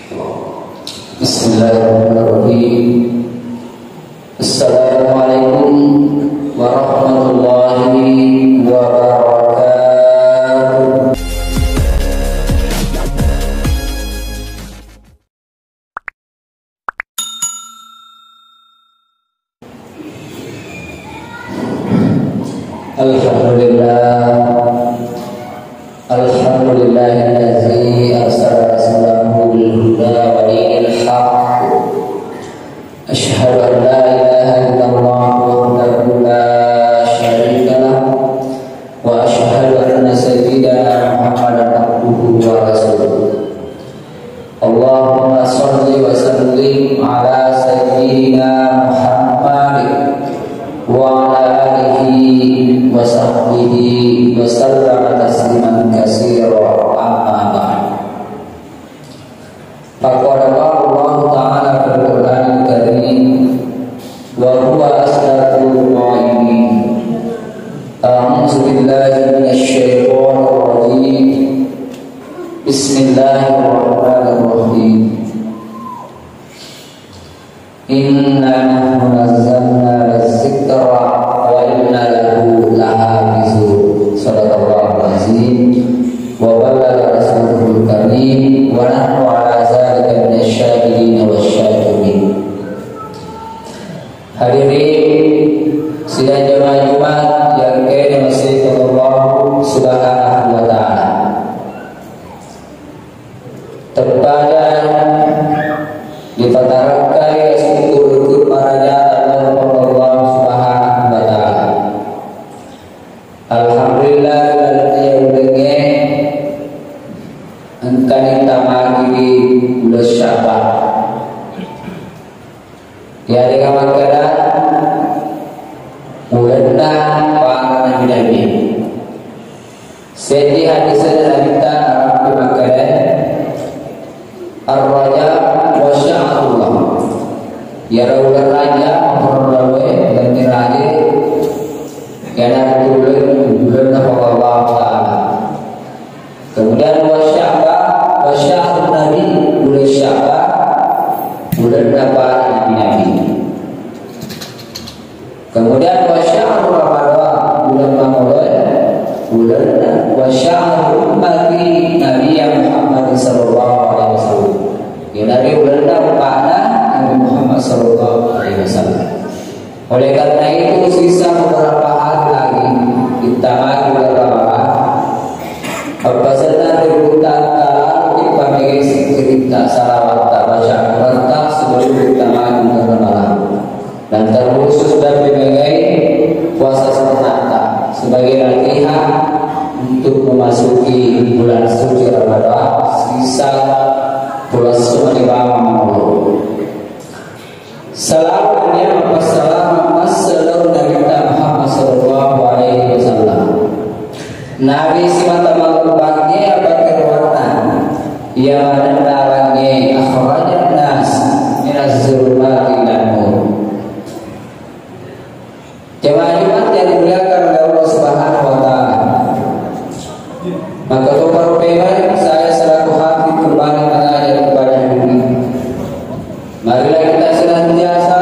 Bismillahirrahmanirrahim. Assalamualaikum warahmatullahi wabarakatuh. Alhamdulillahillazi arsala rasulahu bil huda wa dinil haqq. Asyhadu an la ilaha illallah wahdahu la syarika lah wa asyhadu anna sayyidana Muhammadan abduhu wa rasuluh. Allahumma shalli wa sallim ala sayyidina Muhammad wa ala alihi wa sahbihi wa sallama tasliman katsira. Amma ba'd. Faqala Allah ta'ala fil Qur'anil Karim wa huwa asdaqul qa'ilin. A'udzu billahi minasy syaithanir rajim. Bismillahirrahmanirrahim. Inna nahnu nazzalna az-zikra wa inna lahu lahafizun. Shadaqallahul azim wa ballagha rasulul karim wa nahnu ala dzalika minasyahidin wasyakirin. Hadirin sidang jemaah Jumat yang dirahmati Allah Subhanahu wa taala. Terpada difatarakan syukur para Allah Subhanahu wa taala. Alhamdulillah yang dengan engkau tamagi bulan Sya'ban. Ya dengan makanan bulan para nabi. Sedi hadis kita Nabi makanan Ar-Rajab wa Sya'rullah. Ya Rabbul Raja Rabbul dan Raja karena bulan Allah Ta'ala. Kemudian wa Sya'rul Nabi bulan Sya'ban bulan para nabi. Kemudian wa Sya'rul Ramadan bulan Ramadan bulan wa Sya'rul Nabi Muhammad sallallahu alaihi wasallam. Dari bulan pada Nabi Muhammad sallallahu alaihi wasallam. Oleh karena itu sisa beberapa hari lagi kita maju bulan Ramadan. Apa saja dibutuhkan kalau kita bagi cerita salawat baca Al-Qur'an sebelum kita maju bulan Ramadan. Dan terkhusus dan dibagai puasa sunat sebagai latihan untuk memasuki bulan suci Ramadan. Sisa puasa sunat di bawah Allah. Salamnya wassalam assalamu Nabi Muhammad sallallahu alaihi wasallam. Nabi simata malubangnya apa keruatan yang mendalangi akhrajat nas minaz zulumati ilan nur. Jemaah Jumat yang dimuliakan oleh Allah Subhanahu wa taala. Maka para pemain saya selaku hati kembali mengajar kepada dunia. Marilah kita senantiasa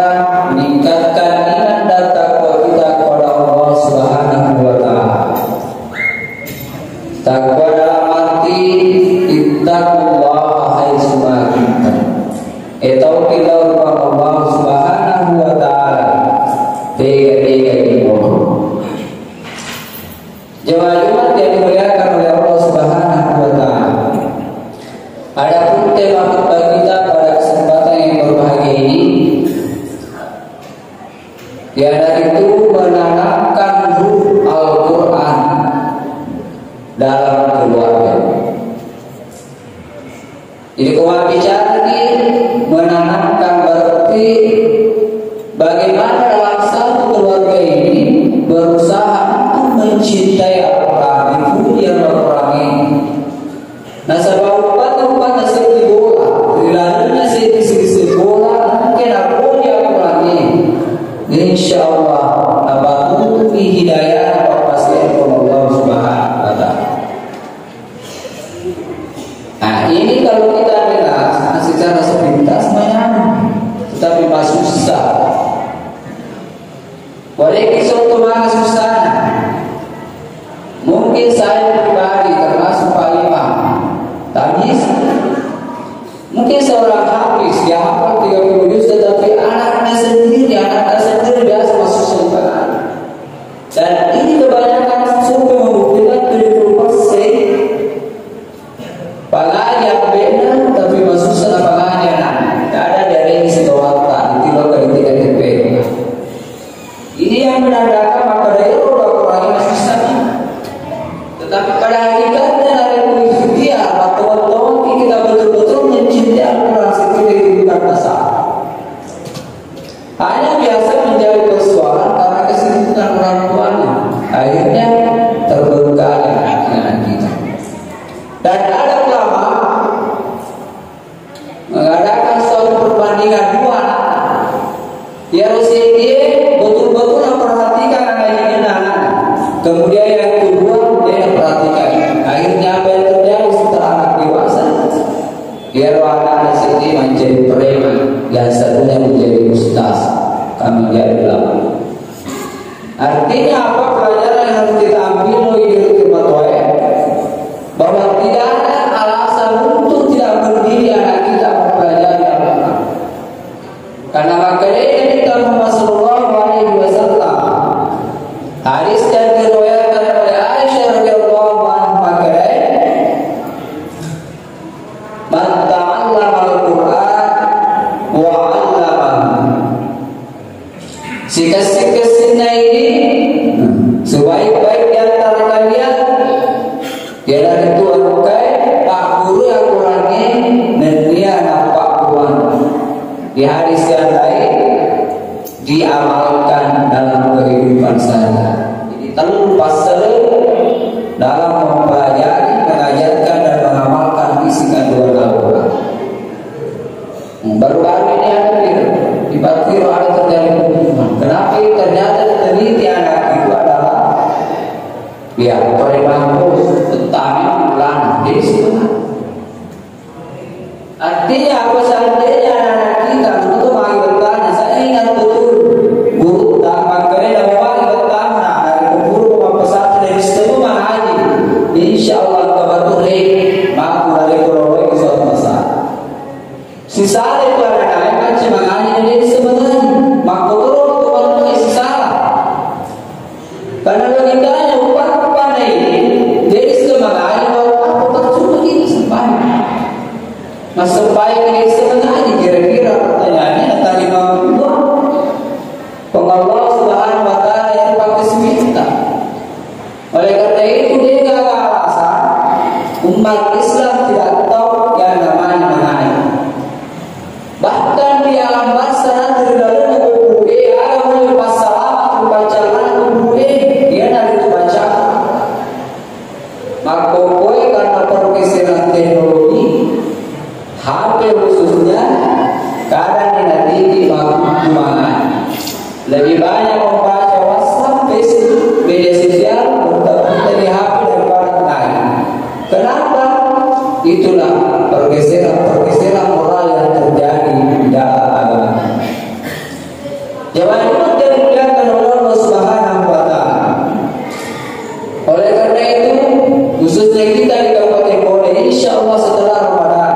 meningkatkan iman dan takwa kita kepada Allah Subhanahu wa taala. Takwa dalam arti ittaqullah haitsu ma kuntum. Kita Allah Subhanahu wa taala. Tiga itu. Jemaah Jumat yang dimuliakan oleh Allah Subhanahu wa taala. Adapun tema khutbah kita pada kesempatan yang berbahagia ini, yaitu menanamkan ruh Al-Quran dalam keluarga. Jadi kalau bicara ini menanamkan berarti bagaimana dalam satu keluarga ini berusaha mencintai Al-Quran, dipuji Al-Quran ini. Nah, sebab upat nasib di bola, perilakunya sisi bola, mungkin aku di Al-Quran ini. Insya Allah, apapun hidayah apa pasti Allah Subhanahu wa taala. Nah, ini kalau kita lihat secara kemana susahnya? Mungkin saya pribadi termasuk Pak Imam Tamis, mungkin seorang hafiz dia hafal 30 juz, tetapi anaknya sendiri biasa masuk surga. Dan ini kebanyakan survei membuktikan 70% pengajian benar tapi masuk sana pengajian tidak ada dari isi kewatan itu loh dari 3 TP. Ini yang menandakan maka dari orang masih sana. Tetapi pada hakikatnya dari ikhtiar atau kita betul-betul mencintai Al-Quran seperti itu bukan masalah. Hanya biasa menjadi persoalan karena kesibukan orang tuanya, akhirnya terbengkalai anak kita. Dan ada ulama mengadakan suatu perbandingan dua anak. Dia betul-betul memperhatikan anak-anak. Kemudian yang kedua dia perhatikan. Akhirnya apa yang terjadi setelah anak dewasa? Dia anak sini menjadi preman, yang satunya menjadi ustaz. Kami jadi ulama. Artinya apa pelajaran yang harus kita ambil dari Firman bahwa tidak ada alasan untuk tidak berdiri anak kita mempelajari Al-Quran. Karena makanya kita Muhammad sallallahu alaihi wasallam hadis yang diriwayatkan oleh Aisyah radhiyallahu anha makanya man ta'allama al-Quran wa 'allamahu. Sikas-sikasnya ini sebaik-baik di antara kalian ialah itu anukai Pak Guru yang kurangnya dan dia nampak Tuhan. Di hadis yang lain diamalkan dalam kehidupan saya. Jadi tanpa sering dalam mempelajari, mengajarkan dan mengamalkan isi kandungan Al-Quran. Baru-baru ini ada di Batiro ada terjadi pembunuhan. Kenapa? Ternyata teliti anak itu adalah ya perempuan petani bulan desa. Artinya apa seandainya anak kita untuk mari bertanya, saya ingat betul guru tak makanya mari bertanya dari guru pesantren dari semua haji. Insyaallah kebetulan mampu dari Pulau suatu masa. Sisa itu anak-anak kan cuma hanya dari sebenarnya mampu turun kebetulan sisa. Karena logikanya upah ini dari semangat apa percuma ini sampai mas sampai ini sebenarnya kira-kira pertanyaannya tadi mau Allah Subhanahu wa taala yang pakai seminta. Oleh karena itu dia enggak ada alasan umat Islam tidak tahu yang namanya mengaji. Bahkan di alam bahasa terdalam buku ada mulai pasal bacaan buku dia nanti baca. Maka karena pergeseran teknologi HP khususnya kadang nanti dimaklumatkan. Lebih banyak membaca WhatsApp, Facebook, media sosial dari HP daripada mengaji. Kenapa? Itulah pergeseran moral yang terjadi di dalam agama. Jangan lupa dimuliakan oleh Allah Subhanahu wa taala. Oleh karena itu, khususnya kita di Kabupaten Bone, insyaallah setelah Ramadan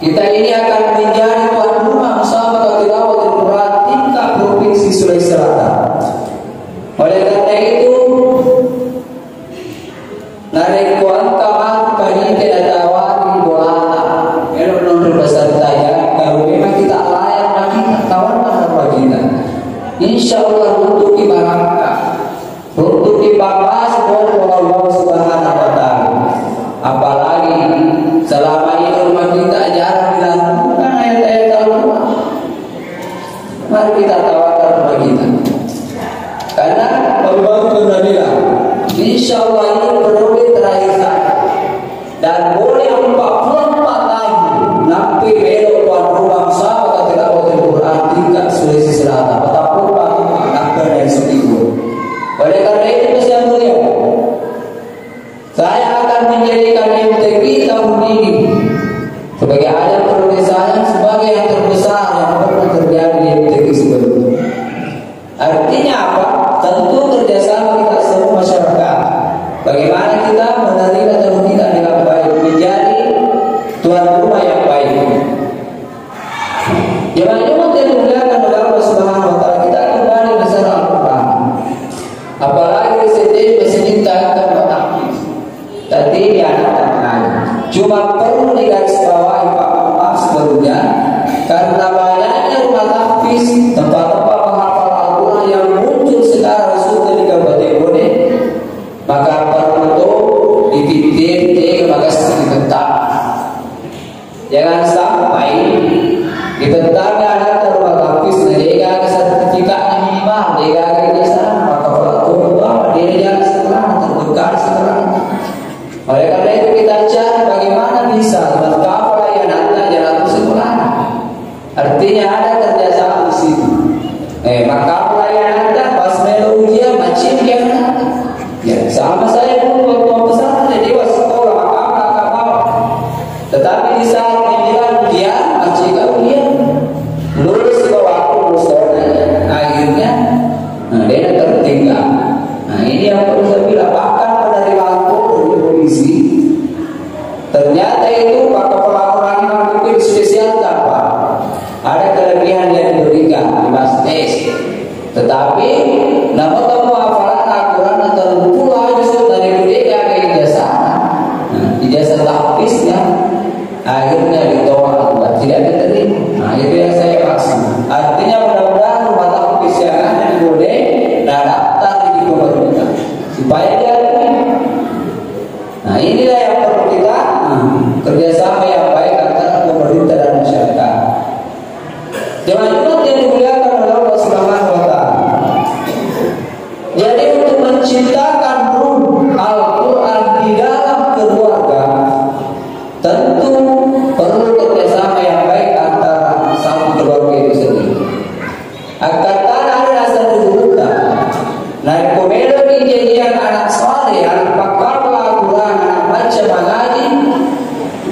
kita ini akan menjadi tuan rumah Musabaqah Tilawatul Quran tingkat provinsi Sulawesi Selatan. Oleh karena itu, narik kuat kamar kali tidak tawari bola. Kalau menurut bahasa saya, kalau memang kita layak lagi tawarkan apa kita. Insyaallah untuk ibaratkan, untuk dipapas oleh Allah Subhanahu wa taala. Apalagi selama ini rumah kita jarang dilakukan ayat-ayat Al-Quran. Mari kita tawarkan kepada kita. Karena baru-baru sudah bilang, insyaallah ini periode terakhir saya. Dan boleh 44 tahun nanti belok tuan rumah Musabaqah Tilawatul Quran tingkat Sulawesi Selatan. Betapa nakal dari Setigo. Oleh karena itu pesan mulia, saya akan menjadikan MTQ tahun ini sebagai ajang periode saya sebagai yang terbesar yang pernah terjadi di MTQ sebelumnya. Artinya apa? Tentu perlu digarisbawahi Pak Maaf sebelumnya, karena banyaknya rumah tahfiz, tempat-tempat menghafal Al-Quran yang muncul sekarang sudah di Kabupaten Bone, maka perlu untuk dipikir, maka ditetap. Jangan sampai ditetapnya ada rumah tahfiz, dia ada sertifikatnya minimal, dia ada ijazah, maka perlu bahwa dia jangan setelah tertukar setelah. Oleh karena itu kita cari bagaimana bisa lengkap layanan jalan sekolah. Artinya ada kerjasama di situ. Maka pelayanan pas melu ujian macam ya sama saya pun waktu pesantren jadi sekolah maka mau. Tetapi di saat menjelang ujian macam ujian lulus ke waktu lulus akhirnya dia tertinggal. Ini yang perlu saya bilang bahkan dari lapor polisi ternyata itu Pak Kepala Orang mungkin spesial apa ada kelebihan yang diberikan di Mas tes, tetapi namun kamu hafalan Al-Quran atau pula justru dari budaya ke ijazah tahfiznya akhirnya ditolak tidak diterima. Itu yang saya maksud. Artinya mudah-mudahan rumah tahfiz yang ada di budaya daftar di pemerintah supaya dia. Inilah yang perlu kita kerjasama yang baik antara pemerintah dan masyarakat. Jemaah yang dimuliakan oleh Allah Subhanahu wa Ta'ala. Jadi untuk menciptakan ruh Al-Quran di dalam keluarga, tentu perlu kerjasama yang baik antara satu keluarga itu sendiri. Agar tanah ada satu keluarga. Naik komelo dijadikan anak soleh, anak pakar Al-Quran, anak baca mengaji.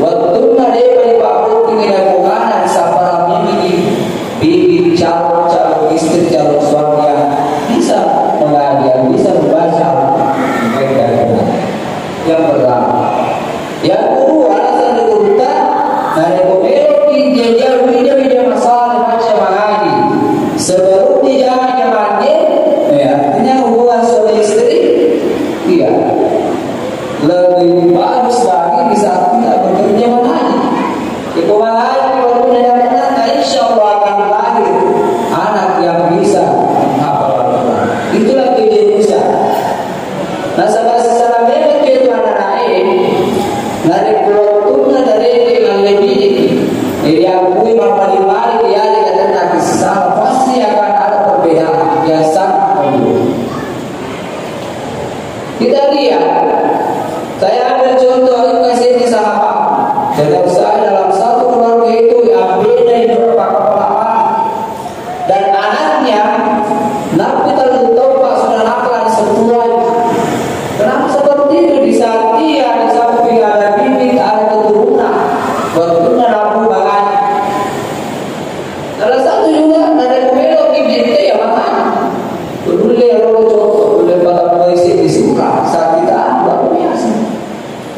Waktu ada yang Pak ingin lakukan sapara mimi bibi calon istri calon suami yang bisa mengaji, yang bisa membaca mereka. Yang pertama, yang kedua alasan kita naik komelo dijadikan masalah baca mengaji sebelum dijadikan mandi. Artinya hubungan suami istri iya lebih bagus lagi di saat kita bekerja mengaji. Kita mengaji waktu mendapat insya Allah akan lahir anak yang bisa menghafal Al-Quran. Itulah kejenusan. Nah secara memang itu anak lain dari keluarga dari dengan lebih diakui mali dia dikatakan kisah pasti akan ada perbedaan yang sangat penting. Kita lihat, saya ambil contoh kasih ini sahabat. Tidak usah dalam satu keluarga itu yang beda beberapa kepala dan anaknya nabi terlalu Pak sudah nakal sebulan. Kenapa seperti itu? Di saat dia di samping ada bibit ada keturunan, waktunya nabi banget. Salah satu juga ada komelo bibit ya makanya. Dulu dia kalau contoh boleh pada polisi disuka saat kita luar biasa.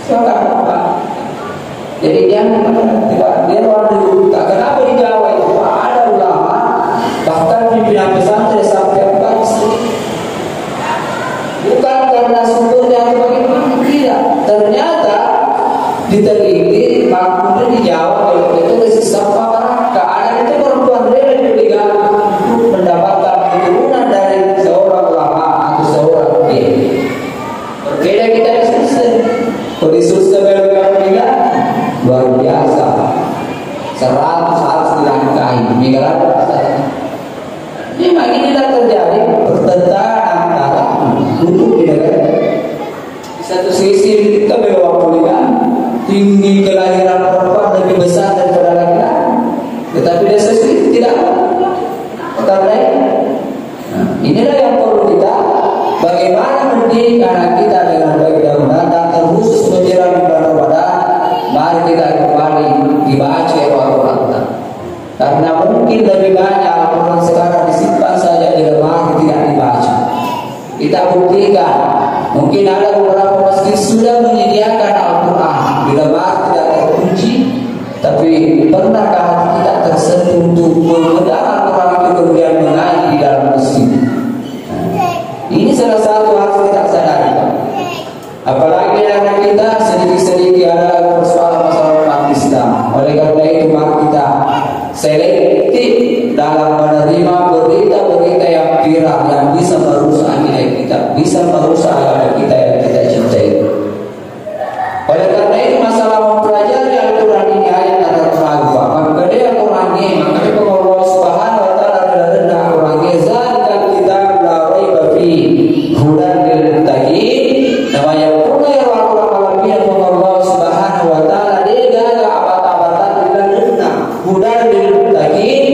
Siapa apa? Jadi dia luar dulu. Kenapa di Jawa itu ada ulama bahkan pimpinan pesantren sampai 4 istri. Bukan karena sumbernya bagaimana tidak. Ternyata diteliti makmurnya di Jawa kalau itu masih sampah baraka. Ada itu perempuan rela juga mendapatkan keturunan dari seorang ulama atau seorang kiai. Berbeda kita di Sulsel. Kalau di Sulsel juga luar biasa. 100 harus dilangkahi. Demikian memang inilah terjadi pertentangan antara duduk di negara. Di satu sisi kita bawa poligan tinggi kelahiran perempuan lebih besar daripada laki-laki, tetapi di sisi tidak. Karena inilah yang perlu kita bagaimana mendidik anak kita dengan baik dan benar, terkhusus menjelang bulan Ramadan. Mari kita kembali dibaca Al-Quran. Karena mungkin lebih banyak Al-Quran sekarang disimpan saja di lemari tidak dibaca. Kita buktikan, mungkin ada beberapa masjid sudah menyediakan Al-Quran di lemari tidak terkunci, tapi pernahkah kita tersentuh untuk mengenal Al-Quran itu kemudian mengaji di dalam masjid? Ini salah satu harus kita sadari. Apalagi anak kita sedikit-sedikit ada persoalan masalah dalam menerima berita-berita yang viral yang bisa merusak akidah kita, bisa merusak agama kita yang kita cintai. Oleh karena itu masalah mempelajari Al-Quran ini ayat ada ragu. Maka dia Al-Quran ini, maka dia Allah Subhanahu Wa Taala adalah Al-Quran ini. Zalikal kitab la raiba fihi hudan lil muttaqin. Namanya pun ya Al-Quran Al-Quran Allah Subhanahu Wa Taala dia ada abad-abad adalah hudan lil muttaqin,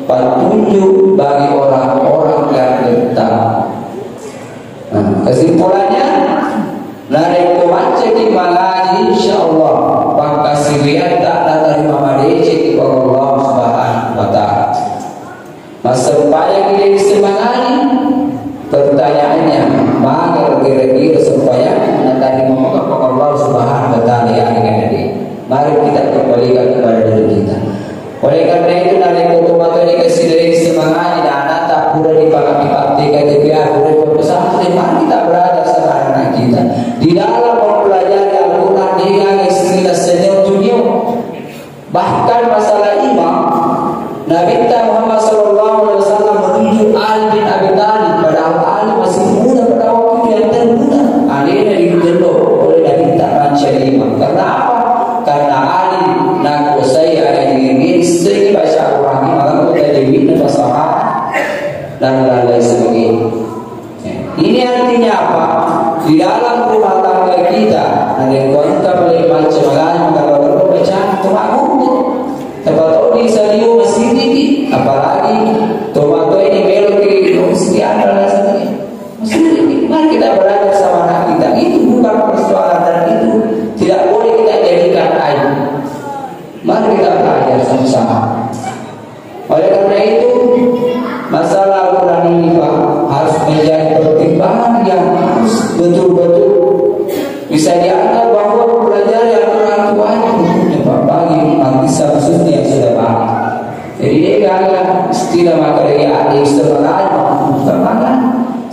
petunjuk bagi orang-orang yang bertakwa. Kesimpulannya, dari kumaca di malani insyaallah pangkasiwian tak datang mamade cek Allah Subhanahu Wa Taala. Masa supaya kita disemangani, pertanyaannya mana kira-kira supaya datang Allah Subhanahu Wa Taala yang ini. Mari kita kembalikan kepada diri kita. Oleh karena itu dari kutubat ini kasih dari semangani dan anak tak pura dipakai kata biar pura berpesan mari kita berada sekarang kita di dalam mempelajari Al-Quran dengan istilah senior dunia. Bahkan masalah imam Nabi Muhammad SAW menunjuk Ali bin Abi Thalib, padahal Ali masih muda pada waktu yang termuda. Ali ini digelok oleh Nabi mencari imam. Karena apa? Karena Ali nak saya ada diri segi baca Al-Quran ini malah kita dewi fasaha dan lain sebagainya. Ini artinya apa? Di dalam rumah tangga kita ada yang kita boleh baca malam kalau perlu baca tomato. Tomato di saliu masih tinggi, apalagi tomato ini belok kiri mesti ada rasanya. Masih tinggi. Mari kita berada sama anak kita. Itu bukan persoalan dan itu tidak boleh kita jadikan aib. Mari kita belajar sama-sama. Oleh karena itu masalah Al-Quran ini Pak harus menjadi pertimbangan yang harus betul-betul bisa dianggap bahwa belajar Al-Quran itu wajib hukumnya Pak bagi manusia khususnya yang sudah paham. Jadi dia kagak istilah makanya ada istilah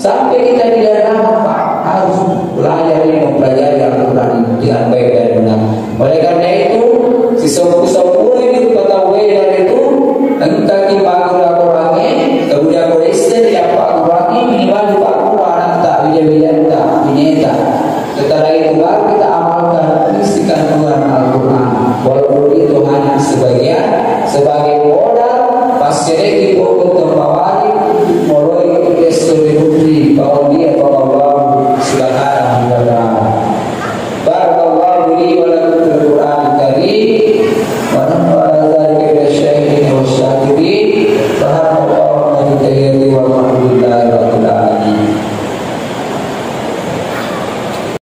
sampai kita tidak dapat Pak harus belajar ini mempelajari Al-Quran ini dengan baik dan benar. Oleh karena itu si sopu-sopu ini ketahui dari itu entah kita Al-Quran kemudian beristri yang Pak Al-Quran minimal di Pak Al-Quran tak bila-bila tak bineta. Setelah itu baru kita amalkan istikan Tuhan Al-Quran walaupun itu hanya sebagian sebagai modal pasca itu